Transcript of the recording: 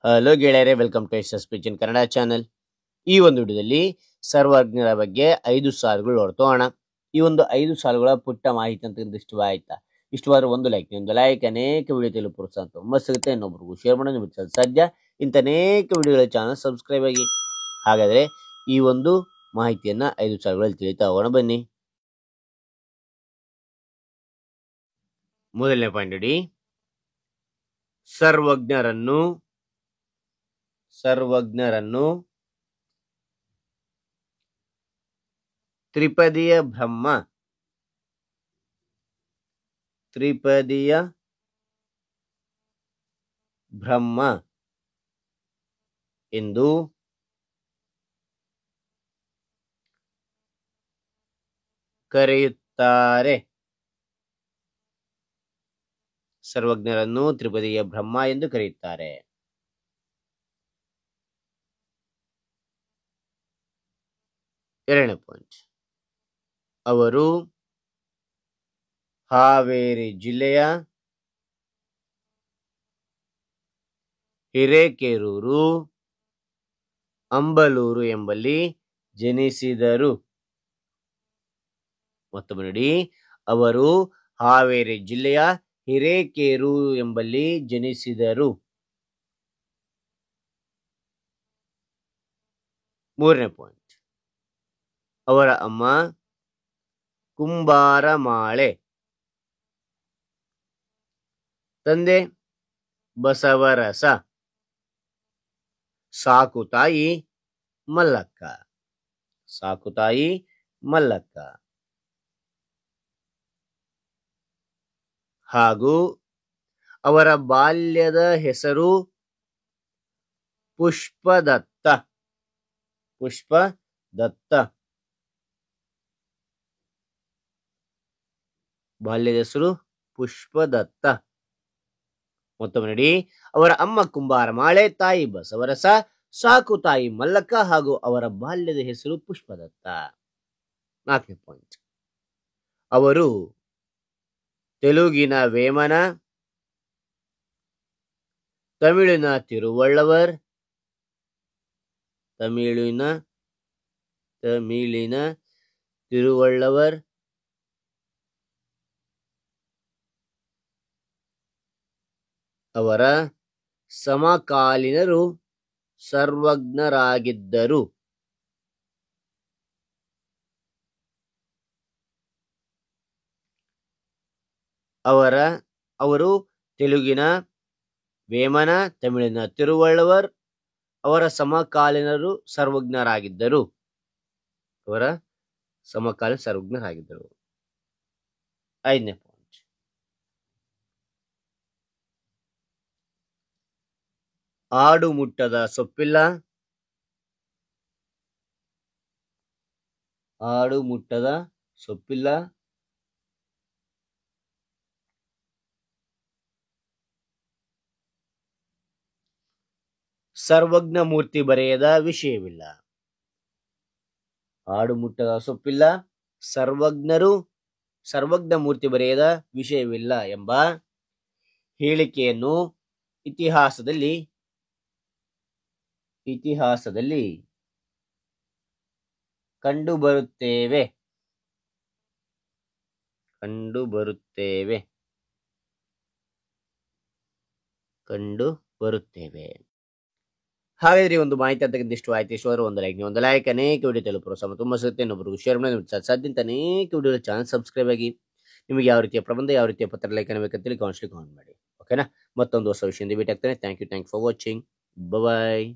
Hello ಗೆಳೆಯರೆ, welcome to S speech in Kannada channel. ಈ ಒಂದು ವಿಡಿಯೋದಲ್ಲಿ ಸರ್ವಜ್ಞರ ಬಗ್ಗೆ 5 ಸಾಲುಗಳು ನೋಡ್ತೋಣ. ಈ ಒಂದು 5 ಸಾಲುಗಳ ಪುಟ್ಟ ಮಾಹಿತಿ ಅಂತ ಇಷ್ಟವಾಯ್ತಾ? ಇಷ್ಟವಾದ್ರೆ ಒಂದು ಲೈಕ್ ಅನೇಕ ವಿಡಿಯೋ ತಿಳಿದು ಪ್ರೋತ್ಸಾಹ ತುಂಬ ಸಿಗುತ್ತೆ. ಇನ್ನೊಬ್ರಿಗೂ ಶೇರ್ ಮಾಡೋದು ಬಿಡಿಸೋದು ಸಾಧ್ಯ. ಇಂಥ ಅನೇಕ ವಿಡಿಯೋಗಳ ಚಾನಲ್ ಸಬ್ಸ್ಕ್ರೈಬ್ ಆಗಿ. ಹಾಗಾದ್ರೆ ಈ ಒಂದು ಮಾಹಿತಿಯನ್ನ 5 ಸಾಲುಗಳಲ್ಲಿ ತಿಳಿತಾ ಹೋಗೋಣ ಬನ್ನಿ. ಮೊದಲನೇ ಪಾಯಿಂಟ್ ನೋಡಿ, ಸರ್ವಜ್ಞರನ್ನು ತ್ರಿಪದಿಯ ಬ್ರಹ್ಮ ಎಂದು ಕರೆಯುತ್ತಾರೆ. ಸರ್ವಜ್ಞರನ್ನು ತ್ರಿಪದಿಯ ಬ್ರಹ್ಮ ಎಂದು ಕರೆಯುತ್ತಾರೆ. ಎರಡನೇ ಪಾಯಿಂಟ್, ಅವರು ಹಾವೇರಿ ಜಿಲ್ಲೆಯ ಹಿರೇಕೆರೂರು, ಅಂಬಲೂರು ಎಂಬಲ್ಲಿ ಜನಿಸಿದರು. ಮತ್ತೊಮ್ಮೆ ನೋಡಿ, ಅವರು ಹಾವೇರಿ ಜಿಲ್ಲೆಯ ಹಿರೇಕೆರೂರು ಎಂಬಲ್ಲಿ ಜನಿಸಿದರು. ಮೂರನೇ ಪಾಯಿಂಟ್, ಅವರ ಅಮ್ಮ ಕುಂಬಾರಮಾಳೆ, ತಂದೆ ಬಸವರಸ, ಸಾಕುತಾಯಿ ಮಲ್ಲಕ್ಕ ಹಾಗೂ ಅವರ ಬಾಲ್ಯದ ಹೆಸರು ಪುಷ್ಪದತ್ತ. ಬಾಲ್ಯದ ಹೆಸರು ಪುಷ್ಪದತ್ತ. ಮತ್ತೊಮ್ಮೆ ನೋಡಿ, ಅವರ ಅಮ್ಮ ಕುಂಬಾರಮಾಳೆ, ತಾಯಿ ಬಸವರಸ, ಸಾಕುತಾಯಿ ಮಲ್ಲಕ್ಕ ಹಾಗೂ ಅವರ ಬಾಲ್ಯದ ಹೆಸರು ಪುಷ್ಪದತ್ತ. ನಾಲ್ಕನೇ ಪಾಯಿಂಟ್, ಅವರು ತೆಲುಗಿನ ವೇಮನ, ತಮಿಳಿನ ತಿರುವಳ್ಳವರ್, ಅವರ ಸಮಕಾಲೀನರು ಸರ್ವಜ್ಞರಾಗಿದ್ದರು. ಅವರು ತೆಲುಗಿನ ವೇಮನ, ತಮಿಳಿನ ತಿರುವಳ್ಳವರ್, ಅವರ ಸಮಕಾಲೀನರು ಸರ್ವಜ್ಞರಾಗಿದ್ದರು. ಐದನೇ ಪಾಯಿಂಟ್, ಆಡು ಮುಟ್ಟದ ಸೊಪ್ಪಿಲ್ಲ, ಸರ್ವಜ್ಞ ಮೂರ್ತಿ ಬರೆಯದ ವಿಷಯವಿಲ್ಲ. ಆಡು ಮುಟ್ಟದ ಸೊಪ್ಪಿಲ್ಲ, ಸರ್ವಜ್ಞ ಮೂರ್ತಿ ಬರೆಯದ ವಿಷಯವಿಲ್ಲ ಎಂಬ ಹೇಳಿಕೆಯನ್ನು ಇತಿಹಾಸದಲ್ಲಿ ಕಂಡುಬರುತ್ತೇವೆ. ಹಾಗಾದ್ರೆ ಈ ಒಂದು ಮಾಹಿತಿ ಅಂತಕ್ಕಂಥ ಇಷ್ಟವಾದ್ರೆ ಒಂದು ಲೈಕ್ ಅನೇಕ ವಿಡಿಯೋ ತಲುಪಲು ಪ್ರೋತ್ಸಾಹ ತುಂಬ ಸಿಗುತ್ತೆ. ಇನ್ನೊಬ್ರಿಗೂ ಶೇರ್ ಮಾಡೋದು ಸಾಧ್ಯ. ಅನೇಕ ವಿಡಿಯೋ ಚಾನಲ್ ಸಬ್ಸ್ಕ್ರೈಬ್ ಆಗಿ. ನಿಮಗೆ ಯಾವ ರೀತಿಯ ಪ್ರಬಂಧ, ಯಾವ ರೀತಿಯ ಪತ್ರ ಲೇಖನ ಬೇಕಂತೇಳಿ ಕಾಮೆಂಟ್ ಮಾಡಿ. ಓಕೆನಾ? ಮತ್ತೊಂದು ಹೊಸ ವಿಷಯದಿಂದ ಭೇಟಿ ಆಗ್ತಾನೆ. Thank you for watching. Bye.